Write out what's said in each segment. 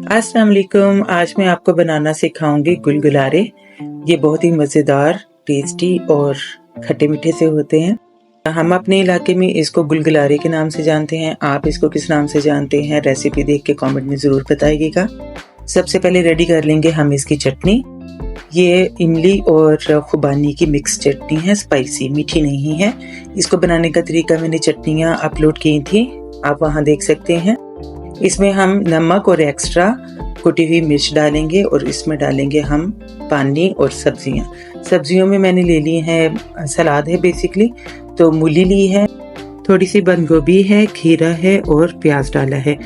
अस्सलाम वालेकुम। आज मैं आपको बनाना सिखाऊंगी गुलगुलारे। ये बहुत ही मज़ेदार, टेस्टी और खट्टे मीठे से होते हैं। हम अपने इलाके में इसको गुलगुलारे के नाम से जानते हैं। आप इसको किस नाम से जानते हैं, रेसिपी देख के कमेंट में ज़रूर बताइएगा। सबसे पहले रेडी कर लेंगे हम इसकी चटनी। ये इमली और खुबानी की मिक्स चटनी है, स्पाइसी, मीठी नहीं है। इसको बनाने का तरीका मैंने चटनियाँ अपलोड की थी, आप वहाँ देख सकते हैं। इसमें हम नमक और एक्स्ट्रा कुटी हुई मिर्च डालेंगे और इसमें डालेंगे हम पानी और सब्जियां। सब्जियों में मैंने ले ली है, सलाद है बेसिकली, तो मूली ली है, थोड़ी सी बंद गोभी है, खीरा है और प्याज डाला है।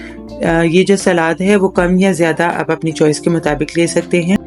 ये जो सलाद है वो कम या ज़्यादा आप अपनी चॉइस के मुताबिक ले सकते हैं।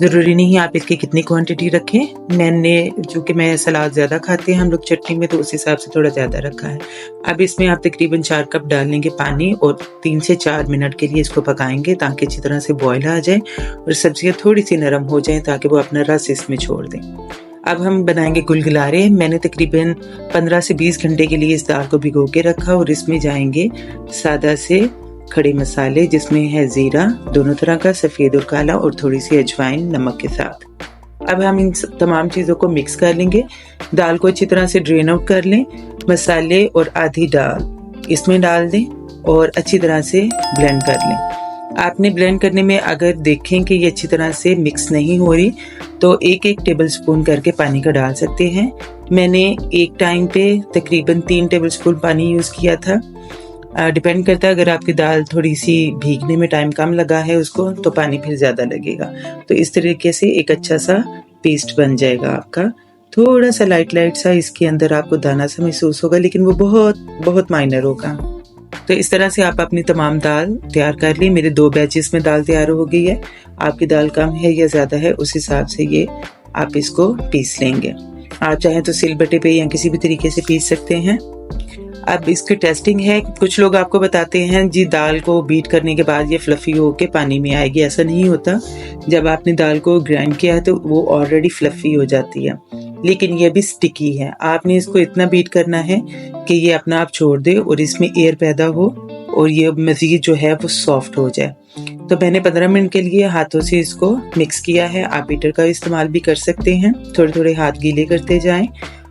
ज़रूरी नहीं आप इसकी कितनी क्वांटिटी रखें। मैंने, चूँकि मैं सलाद ज़्यादा खाते हैं हम लोग चटनी में, तो उस हिसाब से थोड़ा ज़्यादा रखा है। अब इसमें आप तकरीबन 4 कप डालेंगे पानी और 3 से 4 मिनट के लिए इसको पकाएंगे ताकि अच्छी तरह से बॉयल आ जाए और सब्जियां थोड़ी सी नरम हो जाएं ताकि वो अपना रस इसमें छोड़ दें। अब हम बनाएंगे गुलगुलारे। मैंने तकरीबन 15 से 20 घंटे के लिए इस दाल को भिगो के रखा और इसमें जाएंगे सादा से खड़े मसाले, जिसमें है जीरा दोनों तरह का, सफ़ेद और काला, और थोड़ी सी अजवाइन नमक के साथ। अब हम इन तमाम चीज़ों को मिक्स कर लेंगे। दाल को अच्छी तरह से ड्रेन आउट कर लें। मसाले और आधी दाल इसमें डाल दें और अच्छी तरह से ब्लेंड कर लें। आपने ब्लेंड करने में अगर देखें कि ये अच्छी तरह से मिक्स नहीं हो रही तो 1-1 टेबल स्पून करके पानी का डाल सकते हैं। मैंने एक टाइम पे तकरीबन 3 टेबल स्पून पानी यूज़ किया था। डिपेंड करता है, अगर आपकी दाल थोड़ी सी भीगने में टाइम कम लगा है उसको, तो पानी फिर ज़्यादा लगेगा। तो इस तरीके से एक अच्छा सा पेस्ट बन जाएगा आपका। थोड़ा सा लाइट सा इसके अंदर आपको दाना सा महसूस होगा, लेकिन वो बहुत बहुत माइनर होगा। तो इस तरह से आप अपनी तमाम दाल तैयार कर ली। मेरे 2 बैचेस में दाल तैयार हो गई है। आपकी दाल कम है या ज़्यादा है, उस हिसाब से ये आप इसको पीस लेंगे। आप चाहें तो सिलबट्टे पे या किसी भी तरीके से पीस सकते हैं। अब इसकी टेस्टिंग है। कुछ लोग आपको बताते हैं जी दाल को बीट करने के बाद ये फ्लफी होके पानी में आएगी। ऐसा नहीं होता। जब आपने दाल को ग्राइंड किया है तो वो ऑलरेडी फ्लफी हो जाती है, लेकिन ये भी स्टिकी है। आपने इसको इतना बीट करना है कि ये अपना आप छोड़ दे और इसमें एयर पैदा हो और ये मज़ीद जो है वो सॉफ्ट हो जाए। तो मैंने 15 मिनट के लिए हाथों से इसको मिक्स किया है। आप बीटर का इस्तेमाल भी कर सकते हैं। थोड़े थोड़े हाथ गीले करते जाएं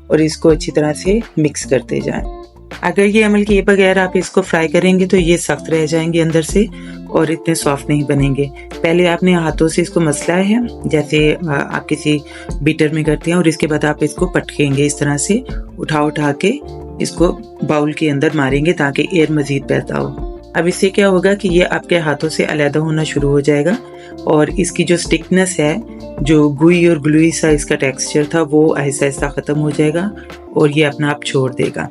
और इसको अच्छी तरह से मिक्स करते जाएं। अगर ये अमल किए बगैर आप इसको फ्राई करेंगे तो ये सख्त रह जाएंगे अंदर से और इतने सॉफ्ट नहीं बनेंगे। पहले आपने हाथों से इसको मसला है, जैसे आप किसी बीटर में करते हैं, और इसके बाद आप इसको पटकेंगे इस तरह से, उठा के इसको बाउल के अंदर मारेंगे ताकि एयर मजीद पैदा हो। अब इससे क्या होगा कि ये आपके हाथों से अलग होना शुरू हो जाएगा और इसकी जो स्टिकनेस है, जो गुई और ग्लूई सा इसका टेक्सचर था, वो आहिस्ता आहिस्ता ख़त्म हो जाएगा और ये अपना आप छोड़ देगा।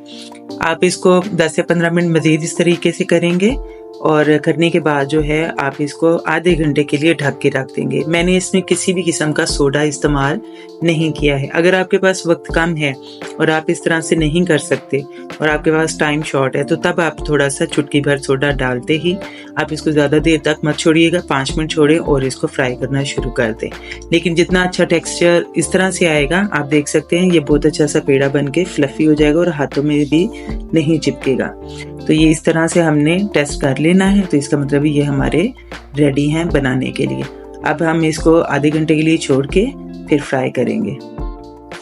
आप इसको 10 से 15 मिनट मज़ीद इस तरीके से करेंगे और करने के बाद जो है आप इसको आधे घंटे के लिए ढक के रख देंगे। मैंने इसमें किसी भी किस्म का सोडा इस्तेमाल नहीं किया है। अगर आपके पास वक्त कम है और आप इस तरह से नहीं कर सकते और आपके पास टाइम शॉर्ट है, तो तब आप थोड़ा सा चुटकी भर सोडा डालते ही आप इसको ज़्यादा देर तक मत छोड़िएगा। 5 मिनट छोड़ें और इसको फ्राई करना शुरू कर दें। लेकिन जितना अच्छा टेक्सचर इस तरह से आएगा, आप देख सकते हैं ये बहुत अच्छा सा पेड़ा बन के फ्लफी हो जाएगा और हाथों में भी नहीं चिपकेगा। तो ये इस तरह से हमने टेस्ट कर लेना है। तो इसका मतलब ये हमारे रेडी हैं बनाने के लिए। अब हम इसको आधे घंटे के लिए छोड़ के फिर फ्राई करेंगे।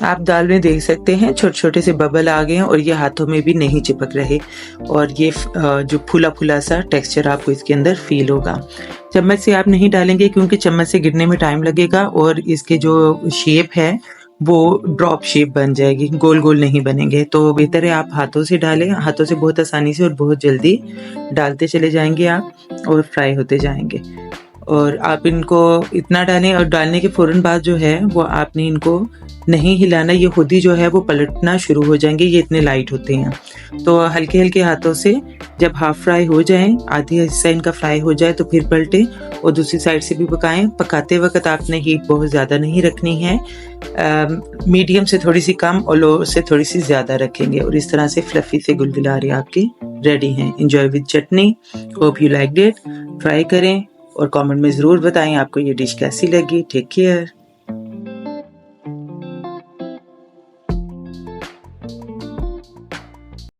आप दाल में देख सकते हैं छोटे छोटे से बबल आ गए हैं और ये हाथों में भी नहीं चिपक रहे और ये जो फूला फूला सा टेक्सचर आपको इसके अंदर फील होगा। चम्मच से आप नहीं डालेंगे क्योंकि चम्मच से गिरने में टाइम लगेगा और इसके जो शेप है वो ड्रॉप शेप बन जाएगी, गोल गोल नहीं बनेंगे। तो बेहतर है आप हाथों से डालें। हाथों से बहुत आसानी से और बहुत जल्दी डालते चले जाएंगे आप और फ्राई होते जाएंगे। और आप इनको इतना डालें और डालने के फ़ौरन बाद जो है वो आपने इनको नहीं हिलाना, ये खुद ही जो है वो पलटना शुरू हो जाएंगे। ये इतने लाइट होते हैं, तो हल्के हल्के हाथों से जब हाफ फ्राई हो जाएं, आधी हिस्सा इनका फ्राई हो जाए तो फिर पलटें और दूसरी साइड से भी पकाएं। पकाते वक्त आपने हीट बहुत ज़्यादा नहीं रखनी है, मीडियम से थोड़ी सी कम और लो से थोड़ी सी ज़्यादा रखेंगे और इस तरह से फ्लफी से गुलगुलारे आपकी रेडी हैं। Enjoy with chutney. Hope you like it. Try करें और कमेंट में ज़रूर बताएं आपको ये डिश कैसी लगी। Take care.